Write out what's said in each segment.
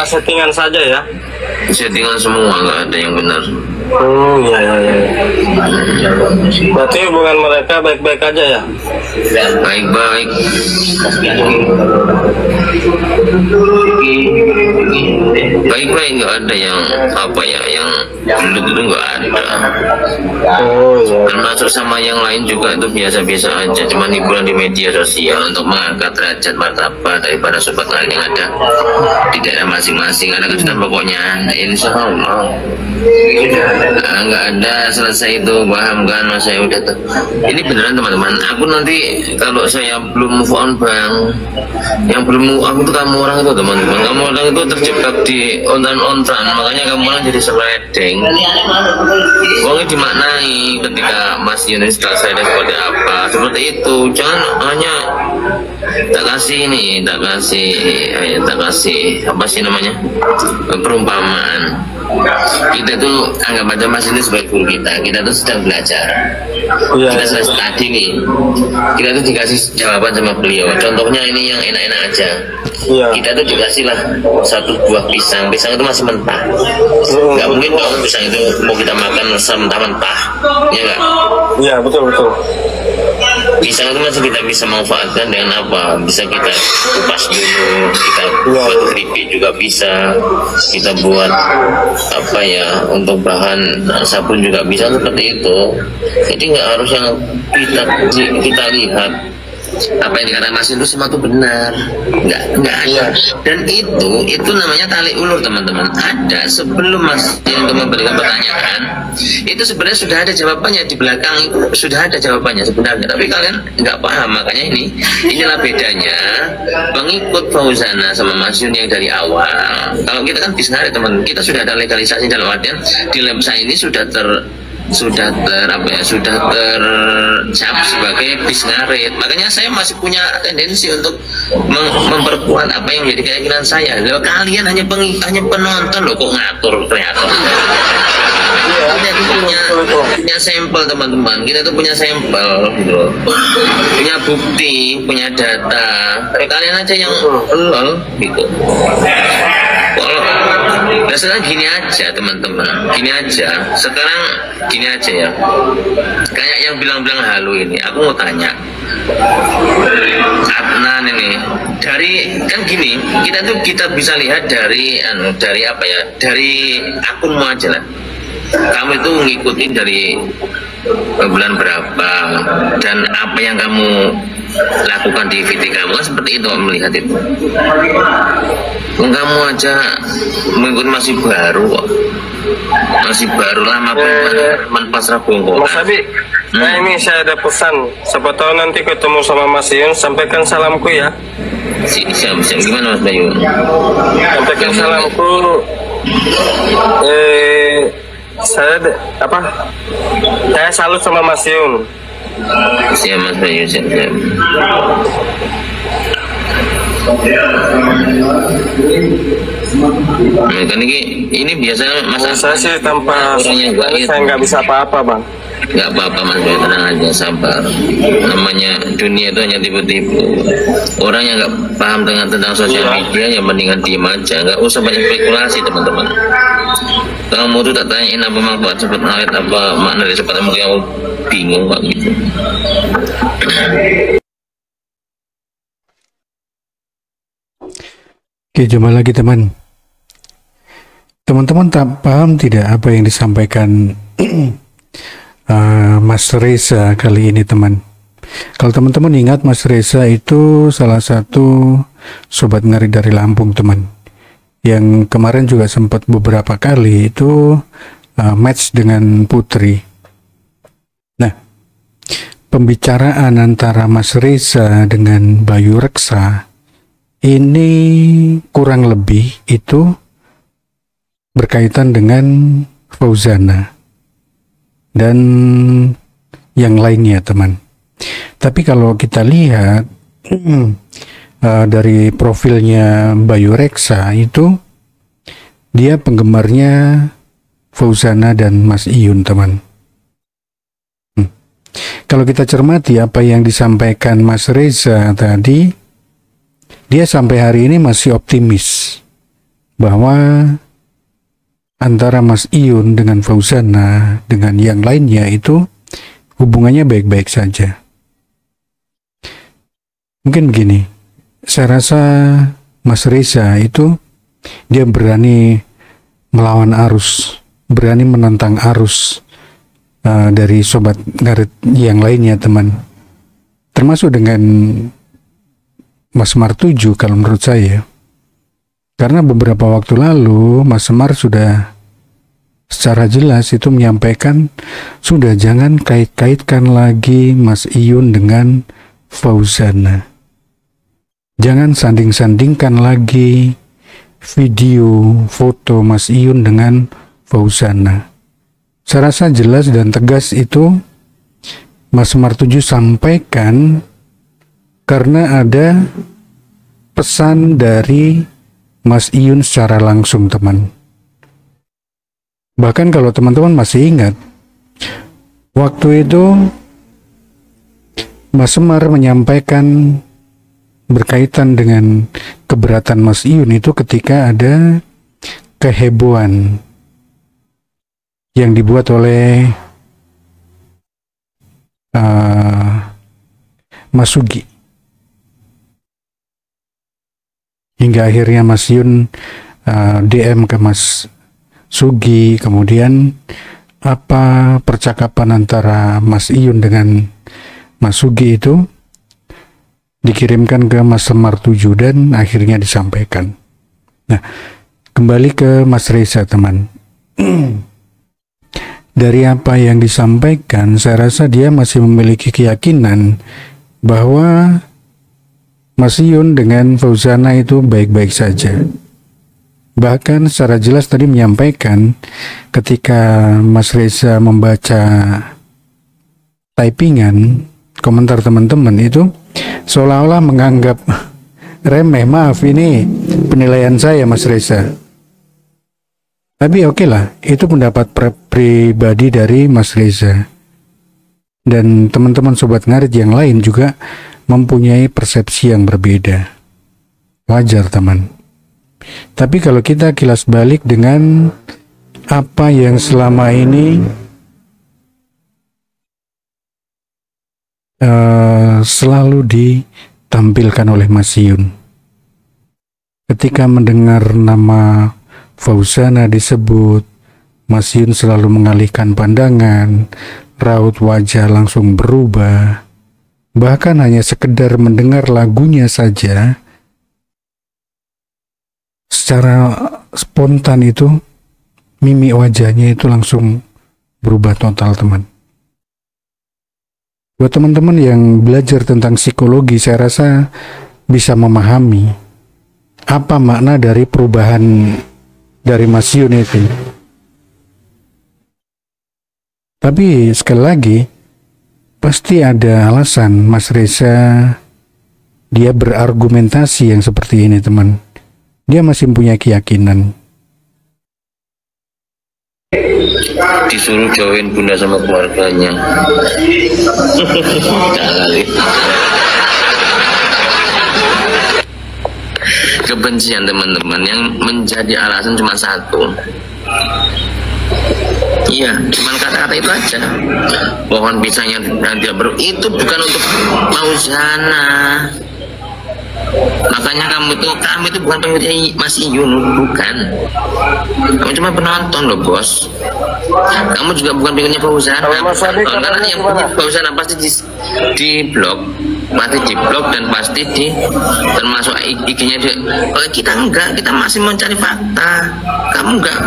settingan saja ya? Settingan semua, nggak ada yang benar. Iya, iya, iya. Berarti hubungan mereka baik-baik aja ya? Baik-baik. Baik-baik, nggak ada yang apa ya, yang dulu nggak ada. Oh iya. Termasuk sama yang lain juga itu biasa-biasa aja, cuma hiburan di media sosial untuk mengangkat derajat martabat daripada sobat lain yang ada di daerah masing-masing. Ada kejutan pokoknya, insya Allah. Nggak ada selesai itu, paham kan? Mas, saya udah ini beneran teman-teman. Aku nanti kalau saya belum move on bang, yang belum move on itu kamu orang itu teman-teman. Kamu orang itu terjebak di ontan-ontan, makanya kamu orang jadi seledeng. Pokoknya dimaknai ketika Mas Yunus selesai dan seperti apa, seperti itu. Jangan hanya tak kasih ini, tak kasih apa sih namanya, perumpamaan. Kita tuh anggap aja Mas ini sebagai guru kita tuh sedang belajar. Kita selesai tadi nih, kita tuh dikasih jawaban sama beliau. Contohnya ini yang enak-enak aja. Kita tuh dikasih lah satu buah pisang itu masih mentah. Nggak mungkin dong pisang itu mau kita makan mentah-mentah, ya nggak? Iya, betul. Pisang itu masih kita bisa manfaatkan dengan apa? Bisa kita kupas dulu, kita buat keripik juga bisa, kita buat apa ya, untuk bahan sabun juga bisa, seperti itu. Jadi nggak harus yang kita lihat apa yang dikatakan Mas itu semua itu benar, nggak ada. Dan itu namanya tali ulur teman-teman. Ada sebelum Mas yang memberikan pertanyaan itu sebenarnya sudah ada jawabannya di belakang, itu sudah ada jawabannya sebenarnya, tapi kalian nggak paham. Makanya inilah bedanya pengikut Fauzana sama Mas Yun yang dari awal. Kalau kita kan bisnis teman, kita sudah ada legalisasi dalam artian di lab saya ini sudah tercap sebagai bis ngarit. Makanya saya masih punya tendensi untuk memperkuat apa yang menjadi keyakinan saya. Loh, kalian hanya penonton loh, kok ngatur kreator. Kita itu punya sampel teman-teman, kita itu punya sampel gitu, punya bukti, punya data. Tapi kalian aja yang lol gitu. Nah sekarang gini aja teman-teman, sekarang gini aja ya, kayak yang bilang-bilang halu ini, aku mau tanya Adnan ini, dari kan gini, kita bisa lihat dari apa ya, dari akunmu aja lah. Kamu itu ngikutin dari bulan berapa dan apa yang kamu lakukan di VT kamu, kan seperti itu melihat itu. Kamu aja mengikut masih baru kok, lama banget pasrah bongkok. Mas Abi, nah ini saya ada pesan, siapa tahu nanti ketemu sama Mas Yun, sampaikan salamku ya. Siap, gimana Mas Bayu? Sampaikan salamku. Saya salut sama Mas Yun. Siap Mas Bayu, siap. Nah, kan ini biasa Mas. Saya sih tanpa saya nggak bisa apa-apa bang. Nggak apa-apa Mas Bayu, tenang aja, sabar. Namanya dunia itu hanya tipu-tipu. Orang yang nggak paham tentang sosial media, ya mendingan diem aja, nggak usah banyak spekulasi teman-teman. Kamu tuh tak tanyain apa manfaat sebut awet, apa makna dari sebut, mungkin kamu bingung kok gitu. Oke, jumpa lagi teman-teman tak paham tidak apa yang disampaikan Mas Reza kali ini teman. Kalau teman-teman ingat, Mas Reza itu salah satu sobat ngari dari Lampung teman, yang kemarin juga sempat beberapa kali itu match dengan Putri. Nah, pembicaraan antara Mas Reza dengan Bayu Reksa ini kurang lebih itu berkaitan dengan Fauzana dan yang lainnya teman. Tapi kalau kita lihat dari profilnya Bayu Reksa itu, dia penggemarnya Fauzana dan Mas Iyun teman. Kalau kita cermati apa yang disampaikan Mas Reza tadi, dia sampai hari ini masih optimis bahwa antara Mas Iyun dengan Fauzana dengan yang lainnya itu hubungannya baik-baik saja. Mungkin begini, saya rasa Mas Reza itu dia berani melawan arus, berani menantang arus dari sobat ngarit yang lainnya teman. Termasuk dengan Mas Semar 7 kalau menurut saya. Karena beberapa waktu lalu Mas Semar sudah secara jelas itu menyampaikan sudah jangan kait-kaitkan lagi Mas Iyun dengan Fauzana. Jangan sanding-sandingkan lagi video, foto Mas Iyun dengan Fauzana. Saya rasa jelas dan tegas itu Mas Semar 7 sampaikan karena ada pesan dari Mas Iyun secara langsung teman. Bahkan kalau teman-teman masih ingat, waktu itu Mas Semar menyampaikan berkaitan dengan keberatan Mas Iyun itu ketika ada kehebohan yang dibuat oleh Mas Sugi. Hingga akhirnya Mas Iyun DM ke Mas Sugi, kemudian apa percakapan antara Mas Iyun dengan Mas Sugi itu dikirimkan ke Mas Semar 7 dan akhirnya disampaikan. Nah, kembali ke Mas Reza teman. Dari apa yang disampaikan, saya rasa dia masih memiliki keyakinan bahwa Mas Iyun dengan Fauzana itu baik-baik saja. Bahkan secara jelas tadi menyampaikan ketika Mas Reza membaca typingan komentar teman-teman itu seolah-olah menganggap remeh. Maaf, ini penilaian saya Mas Reza. Tapi oke lah, itu pendapat pribadi dari Mas Reza. Dan teman-teman sobat ngarit yang lain juga mempunyai persepsi yang berbeda. Wajar teman. Tapi kalau kita kilas balik dengan apa yang selama ini selalu ditampilkan oleh Mas Iyun, ketika mendengar nama Fauzana disebut, Mas Iyun selalu mengalihkan pandangan, raut wajah langsung berubah. Bahkan hanya sekedar mendengar lagunya saja, secara spontan itu mimik wajahnya itu langsung berubah total teman. Buat teman-teman yang belajar tentang psikologi, saya rasa bisa memahami apa makna dari perubahan dari Mas Iyun itu. Tapi sekali lagi, pasti ada alasan Mas Reza dia berargumentasi yang seperti ini teman. Dia masih punya keyakinan. Disuruh jauhin bunda sama keluarganya. Kebencian teman-teman yang menjadi alasan cuma satu. Iya, cuma kata-kata itu aja. Pohon pisang yang tidak itu bukan untuk Fauzana. Makanya kamu itu bukan pengikutnya Mas Iyun, bukan. Kamu cuma penonton loh bos. Kamu juga bukan pengikutnya Fauzana. Karena yang punya Fauzana pasti di blog, dan pasti termasuk IG-nya dia. Kalau kita enggak, kita masih mencari fakta. Kamu enggak.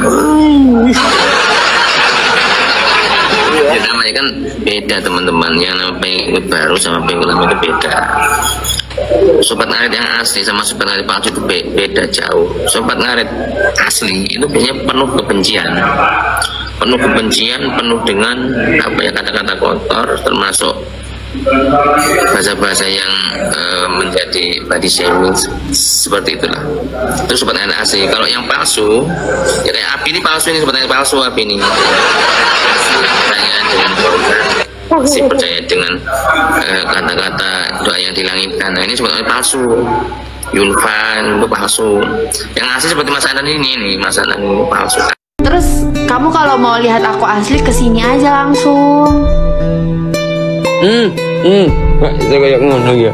Ya namanya kan beda teman-teman. Yang namanya pengikut baru sama pengikut lama itu beda. Sobat ngarit yang asli sama sobat ngarit palsu itu beda jauh. Sobat ngarit asli itu biasanya penuh kebencian, penuh dengan kata-kata kotor, termasuk bahasa-bahasa yang menjadi body shaming seperti itulah. Itu sobat ngarit asli. Kalau yang palsu, ya kayak Abi ini palsu, ini sobat ngarit palsu. Abi ini dengan masih percaya dengan kata-kata doa yang dilangitkan. Nah ini sebetulnya palsu. Yulfan itu palsu. Yang asli seperti Mas Anan ini nih, Mas Anan ini palsu. Terus kamu kalau mau lihat aku asli kesini aja langsung. Kok itu kayak ngono ya.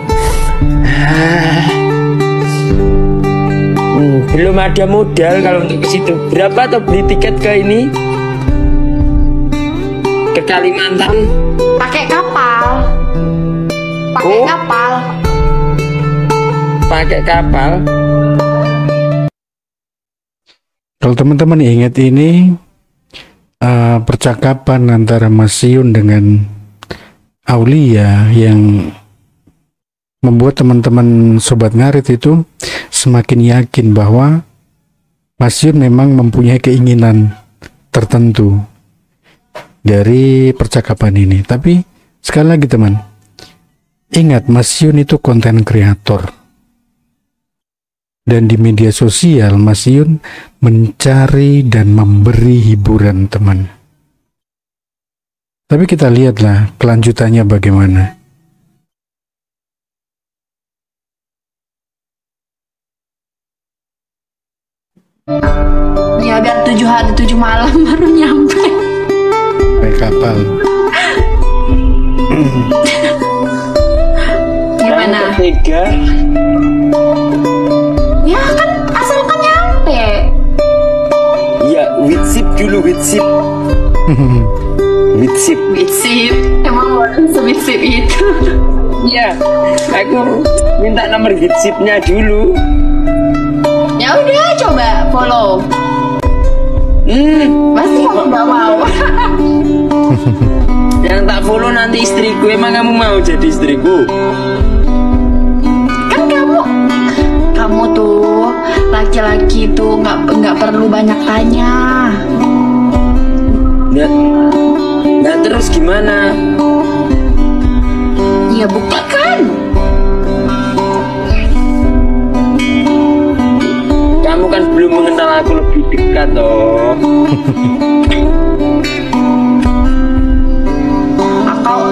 Belum ada modal kalau untuk ke situ. Berapa tuh beli tiket ke ini? Ke Kalimantan? Pakai kapal. Pakai Oh. kapal. Pakai kapal? Kalau teman-teman ingat ini percakapan antara Mas Yun dengan Aulia yang membuat teman-teman Sobat Ngarit itu semakin yakin bahwa Mas Yun memang mempunyai keinginan tertentu dari percakapan ini. Tapi sekali lagi teman, ingat Mas Yun itu konten kreator. Dan di media sosial Mas Yun mencari dan memberi hiburan teman. Tapi kita lihatlah kelanjutannya bagaimana. Ya biar 7 hari 7 malam baru nyampe. Pakai kapal. Gimana? Tiga. Ya kan asalkan nyampe. Ya, with sip dulu, with sip. With sip. Bitsip. Emang orang sebitsip itu. Ya, aku minta nomor with sipnya dulu. Ya udah coba follow. Pasti kamu nggak mau. Yang tak follow nanti istriku. Emang kamu mau jadi istriku? Kan kamu tuh laki-laki tuh nggak perlu banyak tanya. Nggak terus gimana? Ya buktikan. Kamu kan belum mengenal aku lebih dekat toh.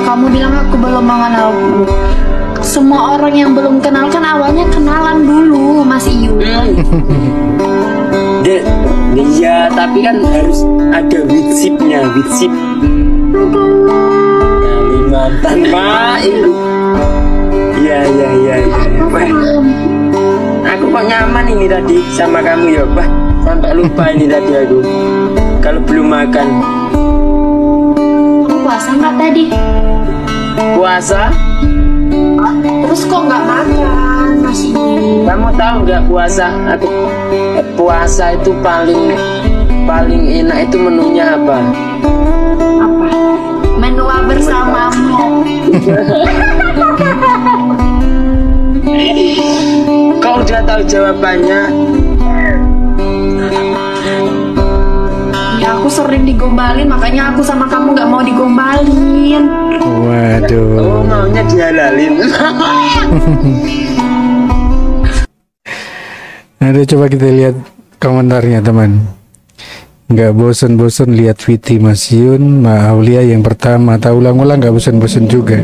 Kamu bilang aku belum mengenalku. Semua orang yang belum kenal kan awalnya kenalan dulu, Mas Iyu. Iya, tapi kan harus ada with sipnya, with sip. Kalimantan, Pak. Iya. Wah, aku kok nyaman ini tadi sama kamu ya, Pak. Sampai lupa ini tadi aku. Kalau belum makan. Kamu puasa nggak tadi? Puasa? Terus kok nggak makan, Mas Iyu? Kamu tahu nggak puasa? Aku puasa itu paling enak itu menunya apa? Apa? Menua bersamamu. Kau udah tahu jawabannya? Ya aku sering digombalin, makanya aku sama kamu nggak mau digombalin. Waduh. Oh, maunya dihalalin. Nah, coba kita lihat komentarnya teman. Nggak bosan-bosan lihat Viti Mas Yun, Ma Aulia yang pertama, tak ulang-ulang nggak bosan-bosan juga.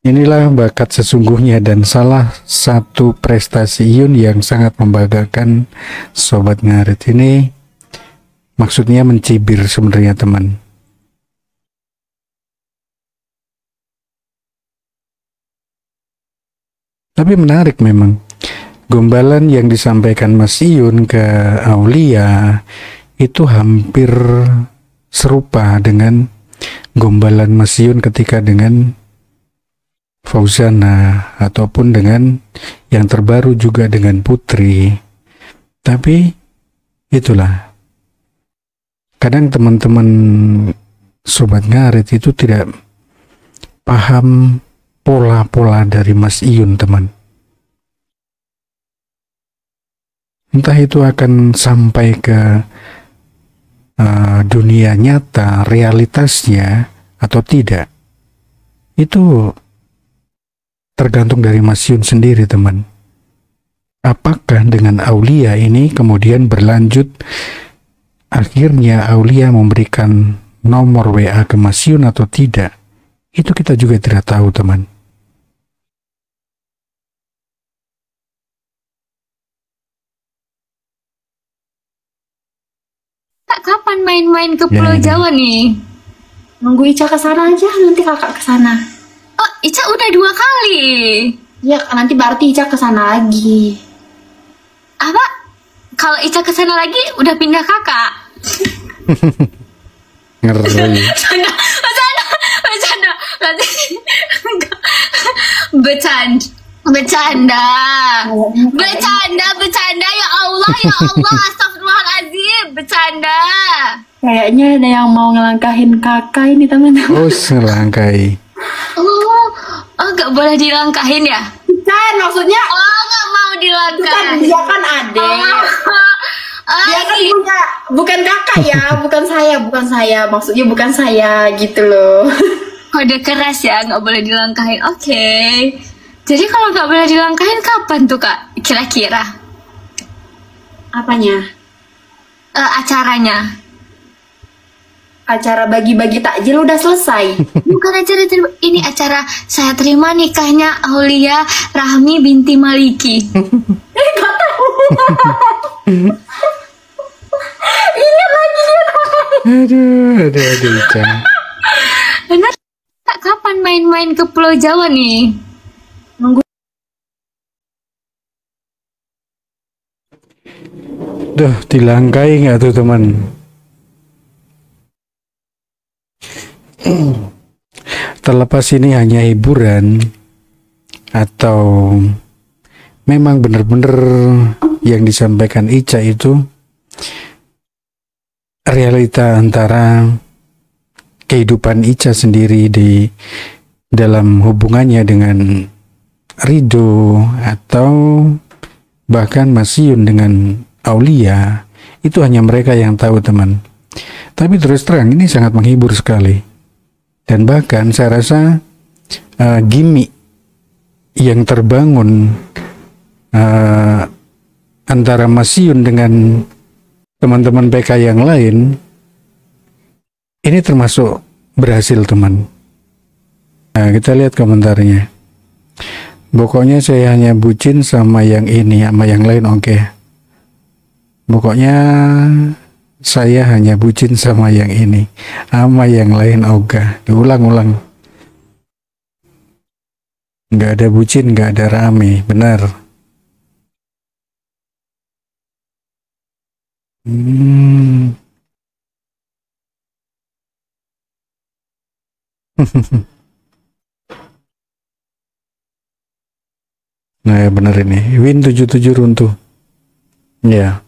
Inilah bakat sesungguhnya dan salah satu prestasi Yun yang sangat membanggakan Sobat Ngarit. Ini maksudnya mencibir sebenarnya teman. Tapi menarik memang. Gombalan yang disampaikan Mas Yun ke Aulia itu hampir serupa dengan gombalan Mas Yun ketika dengan Fauzana ataupun dengan yang terbaru juga dengan Putri. Tapi itulah, kadang teman-teman Sobat Ngarit itu tidak paham pola-pola dari Mas Iyun teman. Entah itu akan sampai ke dunia nyata, realitasnya atau tidak. Itu tergantung dari Mas Yun sendiri teman. Apakah dengan Aulia ini kemudian berlanjut, akhirnya Aulia memberikan nomor WA ke Mas Yun atau tidak? Itu kita juga tidak tahu teman. Kak, kapan main-main ke Ya, Pulau ini. Jawa nih? Nunggu Ica ke sana aja, nanti kakak ke sana. Oh, Ica udah 2 kali. Ya, nanti berarti Ica ke sana lagi. Apa? Kalau Ica ke sana lagi udah pindah kakak. Ngeri. Bercanda, bercanda, bercanda. Enggak. Bercanda. Bercanda, ya Allah, astagfirullahaladzim, bercanda. Kayaknya ada yang mau ngelangkahin kakak ini teman-teman. Oh, selangkai. Oh, nggak boleh dilangkahin ya? Kan maksudnya Oh, nggak mau kan dilangkahin. dia kan adek. Dia kan gitu. punya, bukan kakak ya, bukan saya. Maksudnya bukan saya gitu loh. Kode keras ya, nggak boleh dilangkahin. Oke. Jadi kalau nggak boleh dilangkahin kapan tuh Kak? Kira-kira Apanya? acaranya? Acara bagi-bagi takjil udah selesai. Bukan acara ini acara saya terima nikahnya Aulia Rahmi binti Maliki. Aduh, Ica. Benar? Kak, kapan main-main ke Pulau Jawa nih? Duh, dilangkai nggak tuh teman? Terlepas ini hanya hiburan atau memang benar-benar yang disampaikan Ica itu realita antara kehidupan Ica sendiri di dalam hubungannya dengan Rido atau bahkan Mas Yun dengan Aulia, itu hanya mereka yang tahu teman. Tapi terus terang ini sangat menghibur sekali. Dan bahkan saya rasa gimmick yang terbangun antara Mas Yun dengan teman-teman PK yang lain ini termasuk berhasil teman. Nah, kita lihat komentarnya. Pokoknya saya hanya bucin sama yang ini, sama yang lain oke. Pokoknya saya hanya bucin sama yang ini, sama yang lain ogah. Diulang-ulang. Nggak ada bucin, nggak ada rame, benar. Nah ya benar ini. Win 77 runtuh. Ya.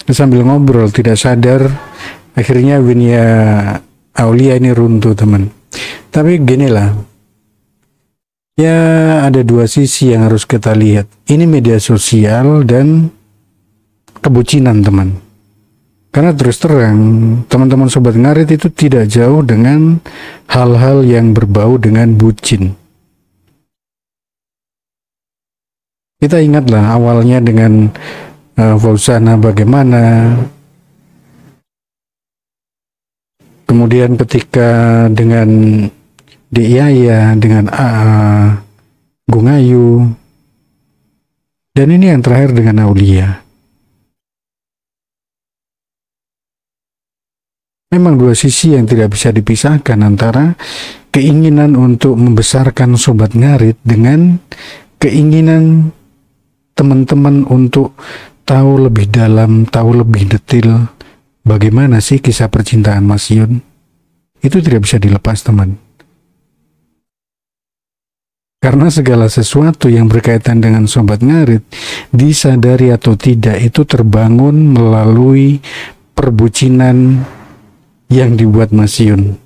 Sambil ngobrol tidak sadar akhirnya Winnya Aulia ini runtuh teman. Tapi gini lah, ya ada dua sisi yang harus kita lihat. Ini media sosial dan kebucinan teman. Karena terus terang teman-teman Sobat Ngarit itu tidak jauh dengan hal-hal yang berbau dengan bucin. Kita ingatlah awalnya dengan Fauzana bagaimana, kemudian ketika dengan Yaya, dengan Gungayu, dan ini yang terakhir dengan Aulia. Memang dua sisi yang tidak bisa dipisahkan antara keinginan untuk membesarkan Sobat Ngarit dengan keinginan teman-teman untuk tahu lebih dalam, tahu lebih detail bagaimana sih kisah percintaan Mas Yun. Itu tidak bisa dilepas teman. Karena segala sesuatu yang berkaitan dengan Sobat Ngarit, disadari atau tidak, itu terbangun melalui perbucinan yang dibuat Mas Yun.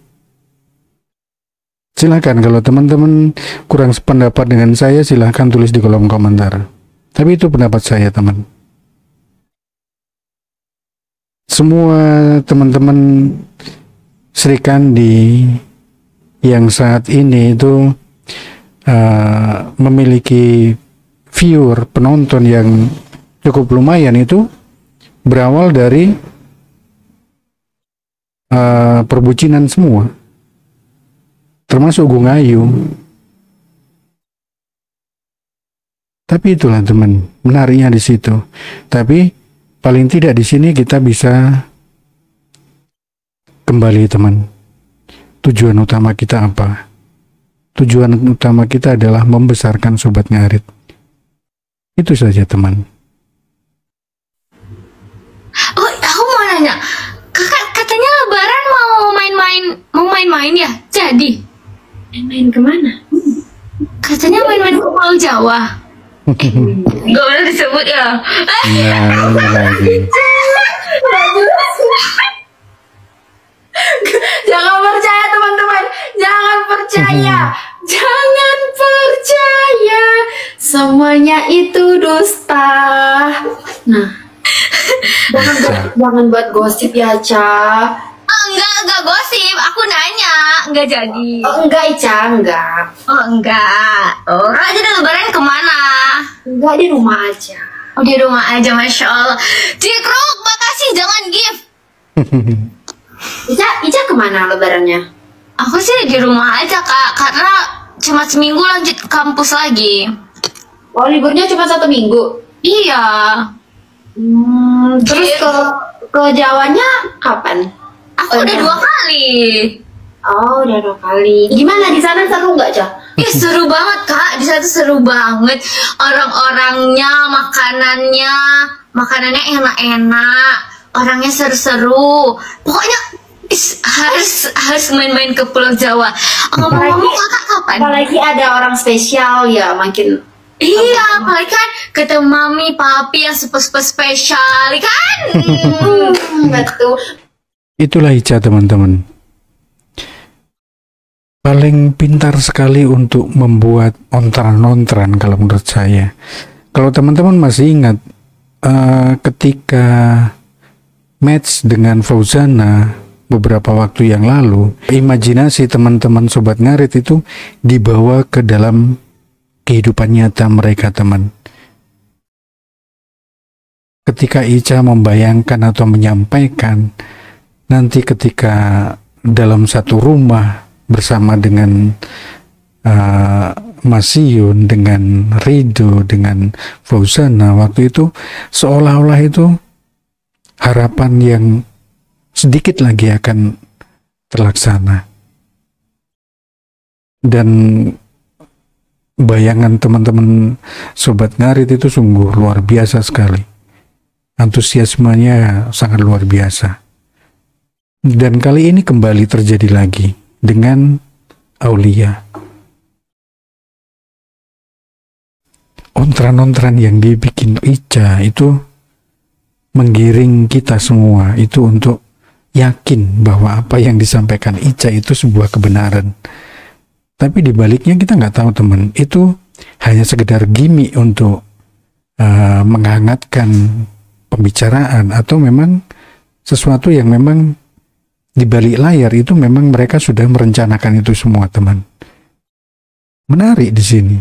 Silakan kalau teman-teman kurang sependapat dengan saya, silahkan tulis di kolom komentar. Tapi itu pendapat saya teman. Semua teman-teman Sri Kandi yang saat ini itu memiliki viewer, penonton yang cukup lumayan itu berawal dari perbucinan semua, termasuk Gungayu. Tapi itulah teman, menariknya di situ. Tapi paling tidak di sini kita bisa kembali teman, tujuan utama kita apa? Tujuan utama kita adalah membesarkan Sobat Ngarit. Itu saja teman. Oh, aku mau nanya. Kakak katanya lebaran mau main-main ya? Jadi Main kemana? katanya main-main ke Pulau Jawa. Gak boleh disebut ya. Nah, ini lagi. Jangan percaya teman-teman, jangan percaya, jangan percaya, semuanya itu dusta. Nah, jangan buat gosip ya, Ca. Enggak gosip, aku nanya, enggak jadi. Oh, enggak, Ica, enggak. Oh enggak. Oh, jadi lebaran kemana? Enggak, di rumah aja. Oh, di rumah aja, Masya Allah. Di grup, makasih, jangan gift. Ica kemana lebarannya? Aku sih di rumah aja, Kak, karena cuma seminggu lanjut kampus lagi. Oh, liburnya cuma 1 minggu. Iya. Terus ke Jawanya kapan? Aku udah 2 kali. Oh, udah 2 kali. Gimana di sana, seru nggak, Ca? Ih, seru banget, Kak. Di sana tuh seru banget. Orang-orangnya, makanannya enak-enak. Orangnya seru-seru. Pokoknya harus main-main ke Pulau Jawa. Ngomong-ngomong, Kakak kapan? Apalagi ada orang spesial ya, makin. Iya, apalagi kan ketemu mami, papi yang super spesial, kan? Betul. Itulah Ica teman-teman. Paling pintar sekali untuk membuat ontran-ontran kalau menurut saya. Kalau teman-teman masih ingat ketika match dengan Fauzana beberapa waktu yang lalu, imajinasi teman-teman Sobat Ngarit itu dibawa ke dalam kehidupan nyata mereka teman. Ketika Ica membayangkan atau menyampaikan nanti ketika dalam satu rumah bersama dengan Mas Yun, dengan Rido, dengan Fauzana, waktu itu seolah-olah itu harapan yang sedikit lagi akan terlaksana. Dan bayangan teman-teman Sobat Ngarit itu sungguh luar biasa sekali. Antusiasmenya sangat luar biasa. Dan kali ini kembali terjadi lagi dengan Aulia. Ontran-ontran yang dibikin Ica itu menggiring kita semua itu untuk yakin bahwa apa yang disampaikan Ica itu sebuah kebenaran. Tapi di baliknya kita nggak tahu teman, itu hanya sekedar gimmick untuk menghangatkan pembicaraan atau memang sesuatu yang memang di balik layar itu memang mereka sudah merencanakan itu semua teman. Menarik di sini.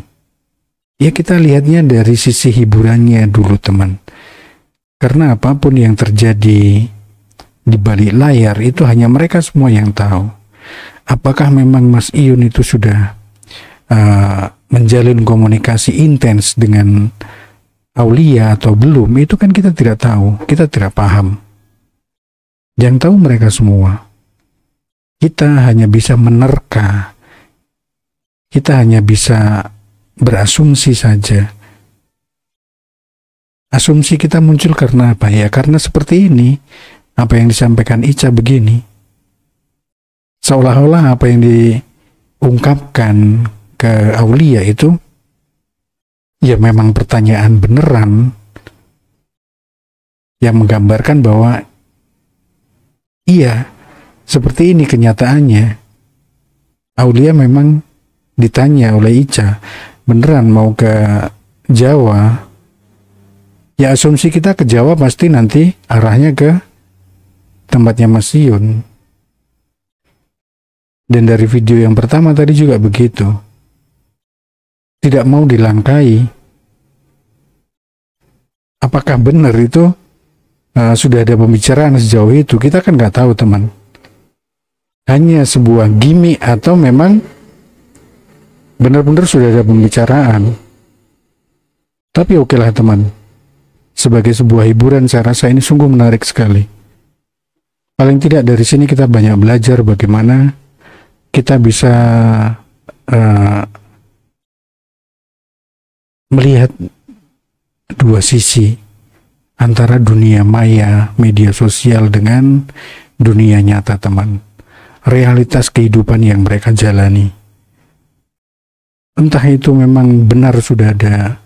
Ya kita lihatnya dari sisi hiburannya dulu teman. Karena apapun yang terjadi di balik layar itu hanya mereka semua yang tahu. Apakah memang Mas Iyun itu sudah menjalin komunikasi intens dengan Aulia atau belum, itu kan kita tidak tahu, kita tidak paham. Yang tahu mereka semua. Kita hanya bisa menerka, kita hanya bisa berasumsi saja. Asumsi kita muncul karena apa ya? Karena seperti ini, apa yang disampaikan Ica begini. Seolah-olah apa yang diungkapkan ke Aulia itu ya memang pertanyaan beneran yang menggambarkan bahwa iya, seperti ini kenyataannya. Aulia memang ditanya oleh Ica, beneran mau ke Jawa? Ya asumsi kita ke Jawa pasti nanti arahnya ke tempatnya Mas Yun. Dan dari video yang pertama tadi juga begitu. Tidak mau dilangkai. Apakah benar itu sudah ada pembicaraan sejauh itu? Kita kan nggak tahu teman. Hanya sebuah gimmick atau memang benar-benar sudah ada pembicaraan. Tapi oke lah teman. Sebagai sebuah hiburan saya rasa ini sungguh menarik sekali. Paling tidak dari sini kita banyak belajar bagaimana kita bisa melihat dua sisi antara dunia maya, media sosial dengan dunia nyata, teman. Realitas kehidupan yang mereka jalani. Entah itu memang benar sudah ada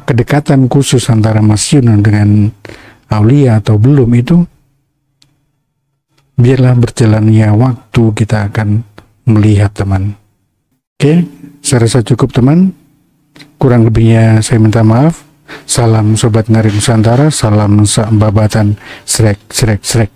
kedekatan khusus antara Mas Yun dengan Aulia atau belum, itu biarlah berjalannya waktu kita akan melihat, teman. Oke, saya rasa cukup, teman. Kurang lebihnya saya minta maaf. Salam Sobat Ngari Nusantara, salam babatan srek srek srek.